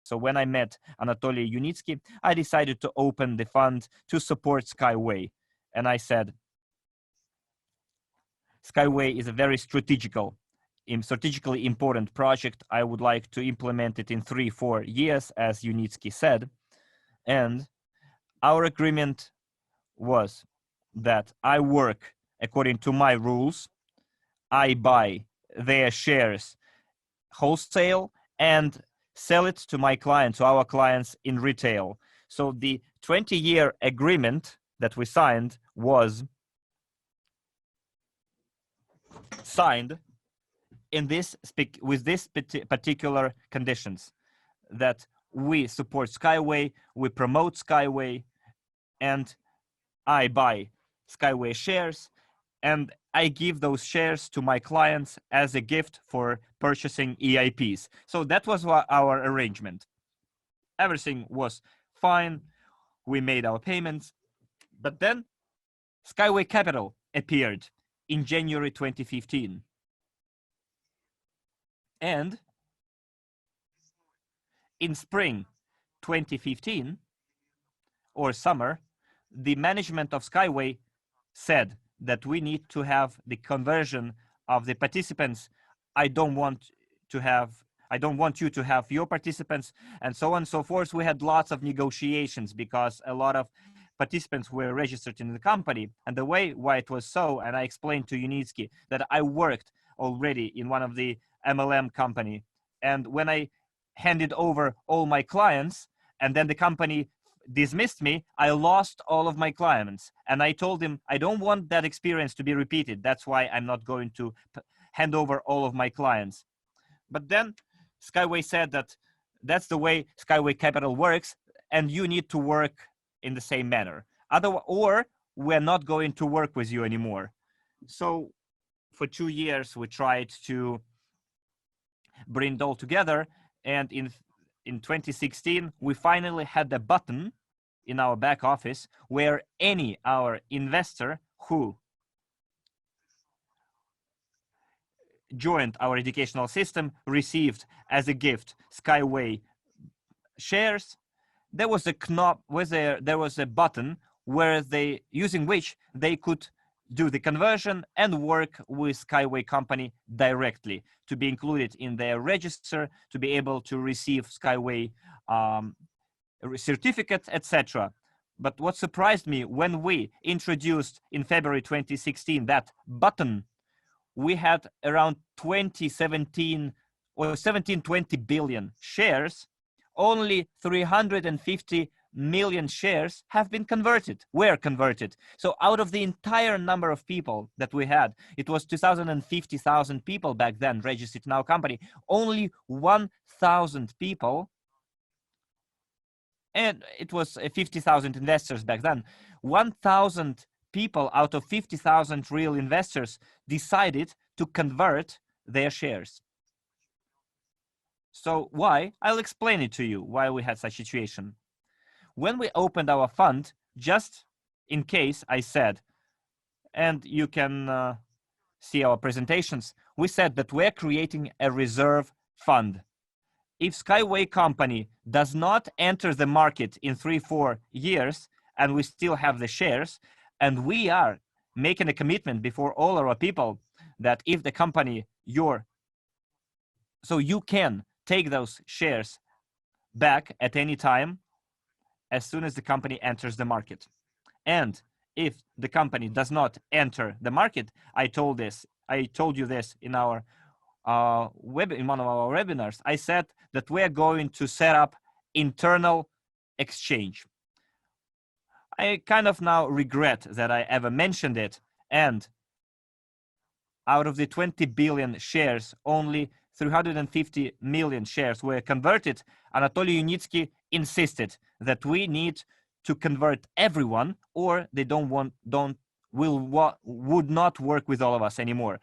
So when I met Anatoly Unitsky, I decided to open the fund to support Skyway. And I said, Skyway is a very strategically important project. I would like to implement it in 3-4 years, as Unitsky said. And our agreement was that I work according to my rules. I buy their shares wholesale and sell it to my clients, to our clients in retail. So the 20-year agreement that we signed was signed in this with this particular conditions, that we support Skyway, we promote Skyway, and I buy Skyway shares, and I give those shares to my clients as a gift for purchasing EIPs. So that was our arrangement. Everything was fine. We made our payments. But then Skyway Capital appeared in January 2015. And in spring 2015, or summer, the management of Skyway said that we need to have the conversion of the participants. I don't want you to have your participants, and so on and so forth. We had lots of negotiations because a lot of participants were registered in the company. And the way why it was so, and I explained to Unitsky that I worked already in one of the MLM company. And when I handed over all my clients and then the company dismissed me, I lost all of my clients. And I told him, I don't want that experience to be repeated. That's why I'm not going to hand over all of my clients. But then Skyway said that that's the way Skyway Capital works, and you need to work in the same manner. Or we're not going to work with you anymore. So for 2 years, we tried to bring it all together. And in 2016, we finally had a button in our back office where our investor who joined our educational system received as a gift Skyway shares. There was a knob, there was a button where using which they could do the conversion and work with Skyway company directly, to be included in their register, to be able to receive Skyway certificate, etc. But what surprised me, when we introduced in February 2016 that button, we had around 17-20 billion shares. Only 350 million shares have been converted, were converted. So out of the entire number of people that we had, it was 250,000 people back then registered in our company, only 1,000 people, and it was 50,000 investors back then. 1,000 people out of 50,000 real investors decided to convert their shares. So why? I'll explain it to you, why we had such a situation. When we opened our fund, just in case, I said, and you can see our presentations, we said that we're creating a reserve fund. If Skyway company does not enter the market in 3-4 years, and we still have the shares, and we are making a commitment before all our people that if the company, so you can take those shares back at any time as soon as the company enters the market. And if the company does not enter the market, I told you this in our in one of our webinars. I said that we are going to set up internal exchange. I kind of now regret that I ever mentioned it. And out of the 20 billion shares, only 350 million shares were converted. Anatoly Unitsky insisted that we need to convert everyone, or they would not work with all of us anymore.